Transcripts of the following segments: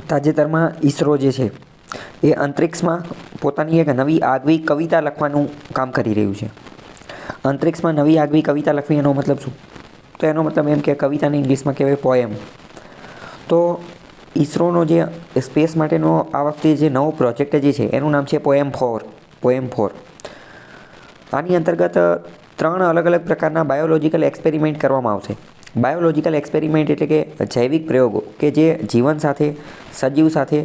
તાજેતરમાં ઈસરો જે છે એ અંતરિક્ષમાં પોતાની એક નવી આગવી કવિતા લખવાનું કામ કરી રહ્યું છે. અંતરિક્ષમાં નવી આગવી કવિતા લખવી એનો મતલબ શું? તો એનો મતલબ એમ કે કવિતાને ઇંગ્લિશમાં કહેવાય પોએમ. તો ઈસરોનો જે સ્પેસ માટેનો આ વખતે જે નવો પ્રોજેક્ટ જે છે એનું નામ છે પોએમ4. આની અંતર્ગત 3 અલગ અલગ પ્રકારના બાયોલોજિકલ એક્સપેરિમેન્ટ કરવામાં આવશે. બાયોલોજિકલ એક્સપેરિમેન્ટ એટલે કે જૈવિક પ્રયોગો કે જે જીવન સાથે, સજીવ સાથે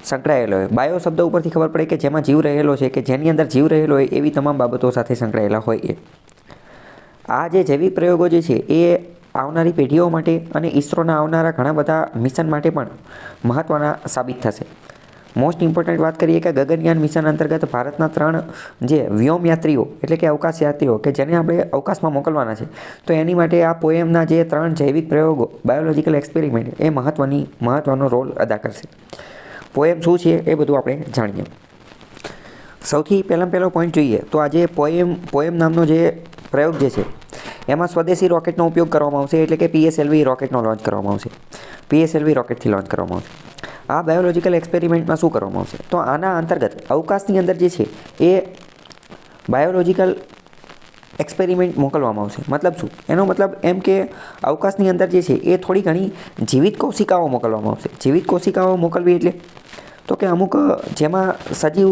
સંકળાયેલો હોય. બાયો શબ્દ ઉપરથી ખબર પડે કે જેમાં જીવ રહેલો છે, કે જેની અંદર જીવ રહેલો હોય એવી તમામ બાબતો સાથે સંકળાયેલા હોય એ. આ જે જૈવિક પ્રયોગો જે છે એ આવનારી પેઢીઓ માટે અને ઈસરોના આવનારા ઘણા બધા મિશન માટે પણ મહત્ત્વના સાબિત થશે. મોસ્ટ ઇમ્પોર્ટન્ટ વાત કરીએ કે ગગનયાન મિશન અંતર્ગત ભારતના 3 જે વ્યોમયાત્રીઓ એટલે કે અવકાશ યાત્રીઓ કે જેને આપણે અવકાશમાં મોકલવાના છે, તો એની માટે આ પોએમના જે 3 જૈવિક પ્રયોગો બાયોલોજિકલ એક્સપેરિમેન્ટ એ મહત્ત્વનો રોલ અદા કરશે. પોએમ શું છે એ બધું આપણે જાણીએ. સૌથી પહેલો પોઈન્ટ જોઈએ તો આ જે પોએમ નામનો જે પ્રયોગ જે છે એમાં સ્વદેશી રોકેટનો ઉપયોગ કરવામાં આવશે, એટલે કે PSLV રોકેટનો લોન્ચ કરવામાં આવશે. PSLV રોકેટથી લોન્ચ કરવામાં આવશે. આ બાયોલોજિકલ એક્સપેરિમેન્ટમાં શું કરવામાં આવશે? તો આના અંતર્ગત અવકાશની અંદર જે છે એ બાયોલોજિકલ એક્સપેરિમેન્ટ મોકલવામાં આવશે. મતલબ શું? એનો મતલબ એમ કે અવકાશની અંદર જે છે એ થોડી ઘણી જીવિત કોશિકાઓ મોકલવામાં આવશે. જીવિત કોશિકાઓ મોકલવી એટલે તો કે અમુક જેમાં સજીવ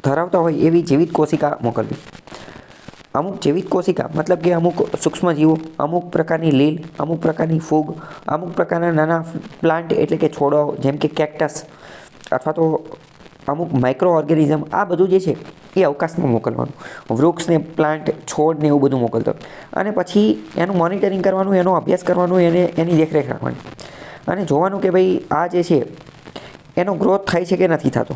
ધરાવતા હોય એવી જીવિત કોશિકા મોકલવી. અમુક જીવિત કોશિકા મતલબ કે અમુક સૂક્ષ્મજીવો, અમુક પ્રકારની લીલ, અમુક પ્રકારની ફૂગ, અમુક પ્રકારના નાના પ્લાન્ટ એટલે કે છોડો જેમ કે કેક્ટસ અથવા તો અમુક માઇક્રો ઓર્ગેનિઝમ, આ બધું જે છે એ અવકાશમાં મોકલવાનું. વૃક્ષને, પ્લાન્ટ, છોડને એવું બધું મોકલતો અને પછી એનું મોનિટરિંગ કરવાનું, એનો અભ્યાસ કરવાનું, એની દેખરેખ રાખવાની અને જોવાનું કે ભાઈ આ જે છે એનો ગ્રોથ થાય છે કે નથી થતો,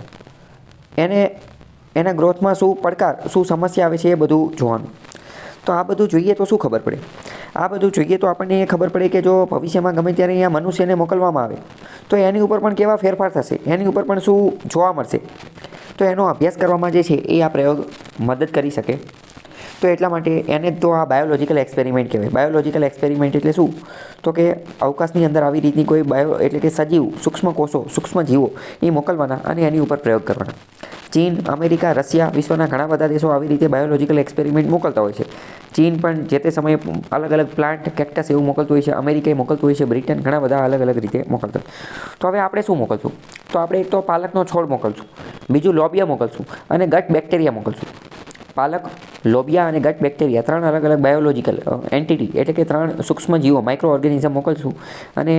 એના ગ્રોથમાં શું પડકાર, શું સમસ્યા આવે છે એ બધું જોવાનું. તો આ બધું જોઈએ તો શું ખબર પડે? આ બધું જોઈએ તો આપણને એ ખબર પડે કે જો ભવિષ્યમાં ગમે ત્યારે અહીંયા મનુષ્યને મોકલવામાં આવે તો એની ઉપર પણ કેવા ફેરફાર થશે, એની ઉપર પણ શું જોવા મળશે. તો એનો અભ્યાસ કરવામાં જે છે એ આ પ્રયોગ મદદ કરી શકે. તો એટલા માટે એને જ તો આ બાયોલોજિકલ એક્સપેરિમેન્ટ કહેવાય. બાયોલોજિકલ એક્સપેરિમેન્ટ એટલે શું? તો કે અવકાશની અંદર આવી રીતની કોઈ એટલે કે સજીવ, સૂક્ષ્મ કોષો, સૂક્ષ્મ જીવો એ મોકલવાના અને એની ઉપર પ્રયોગ કરવાના. ચીન, અમેરિકા, રશિયા, વિશ્વના ઘણા બધા દેશો આવી રીતે બાયોલોજિકલ એક્સપેરિમેન્ટ મોકલતા હોય છે. ચીન પણ જે તે સમયે અલગ અલગ પ્લાન્ટ, કેક્ટસ એવું મોકલતું હોય છે. અમેરિકા મોકલતું હોય છે. બ્રિટન ઘણા બધા અલગ અલગ રીતે મોકલતા હોય. તો હવે આપણે શું મોકલશું? તો આપણે એક તો પાલકનો છોડ મોકલશું, બીજું લોબિયા મોકલશું અને ગટ બેક્ટેરિયા મોકલશું. પાલક, લોબિયા અને ગટ બેક્ટેરિયા 3 અલગ અલગ બાયોલોજિકલ એન્ટિટી એટલે કે 3 સૂક્ષ્મ જીવો, માઇક્રો ઓર્ગેનિઝમ મોકલશું અને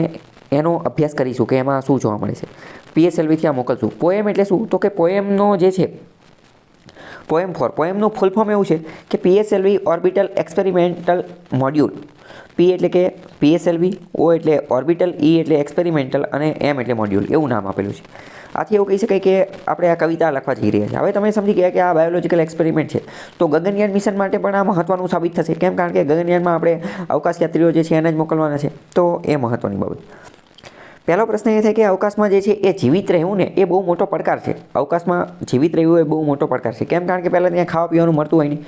એનો અભ્યાસ કરીશું કે એમાં શું જોવા મળે છે. PSLVથી આ મોકલશું. પોએમ એટલે શું? તો કે પોએમનો જે છે પોએમ4, પોએમનું ફૂલ ફોર્મ એવું છે કે PSLV orbital experimental module. P એટલે કે PSLV, O એટલે ઓર્બિટલ, E એટલે એક્સપેરિમેન્ટલ અને M એટલે મોડ્યુલ, એવું નામ આપેલું છે. આથી એવું કહી શકાય કે આપણે આ કવિતા લખવા જઈ રહ્યા છીએ. હવે તમે સમજી ગયા કે આ બાયોલોજિકલ એક્સપેરિમેન્ટ છે. તો ગગનયાન મિશન માટે પણ આ મહત્ત્વનું સાબિત થશે. કેમ? કારણ કે ગગનયાનમાં આપણે અવકાશ યાત્રીઓ જે છે એને જ મોકલવાના છે. તો એ મહત્ત્વની બાબત. પહેલો પ્રશ્ન એ થાય કે અવકાશમાં જે છે એ જીવિત રહેવું ને એ બહુ મોટો પડકાર છે. અવકાશમાં જીવિત રહેવું એ બહુ મોટો પડકાર છે. કેમ? કારણ કે પહેલાં ત્યાં ખાવા પીવાનું મળતું હોય નહીં.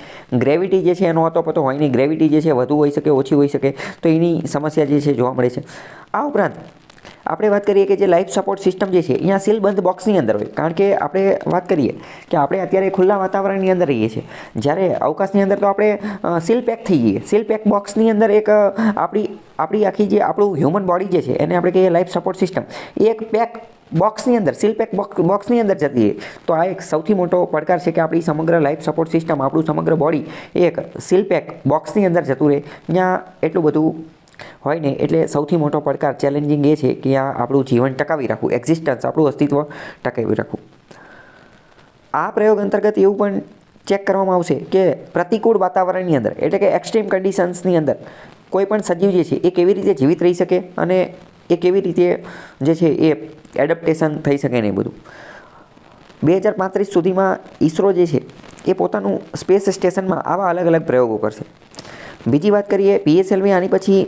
ગ્રેવિટી જે છે એનો અતોપતો હોય નહીં. ગ્રેવિટી જે છે વધુ હોઈ શકે, ઓછી હોઈ શકે. તો એની સમસ્યા જે છે જોવા મળે છે. આ ઉપરાંત આપણે વાત કરીએ કે જે લાઈફ સપોર્ટ સિસ્ટમ જે છે અહીંયા સીલબંધ બોક્સની અંદર હોય. કારણ કે આપણે વાત કરીએ કે આપણે અત્યારે ખુલ્લા વાતાવરણની અંદર રહીએ છીએ, જ્યારે અવકાશની અંદર તો આપણે સીલ પેક થઈ જઈએ. સીલ પેક બોક્સની અંદર એક આપણી આખી જે આપણું હ્યુમન બોડી જે છે એને આપણે કહીએ લાઈફ સપોર્ટ સિસ્ટમ, એ એક પેક બોક્સની અંદર, સીલ પેક બોક્સની અંદર જતી રહે. તો આ એક સૌથી મોટો પડકાર છે કે આપણી સમગ્ર લાઈફ સપોર્ટ સિસ્ટમ, આપણું સમગ્ર બોડી એક સીલ પેક બોક્સની અંદર જતું રહે. ત્યાં એટલું બધું હોય ને એટલે સૌથી મોટો પડકાર, ચેલેન્જિંગ એ છે કે આ આપણું જીવન ટકાવી રાખવું, એક્ઝિસ્ટન્સ, આપણું અસ્તિત્વ ટકાવી રાખવું. આ પ્રયોગ અંતર્ગત એવું પણ ચેક કરવામાં આવશે કે પ્રતિકૂળ વાતાવરણની અંદર એટલે કે એક્સ્ટ્રીમ કન્ડિશન્સની અંદર કોઈ પણ સજીવ જે છે એ કેવી રીતે જીવિત રહી શકે અને એ કેવી રીતે જે છે એ એડપ્ટેશન થઈ શકે ને એ બધું. 2035 સુધીમાં ઈસરો જે છે એ પોતાનું સ્પેસ સ્ટેશનમાં આવા અલગ અલગ પ્રયોગો કરશે. બીજી વાત કરીએ PSLV આની પછી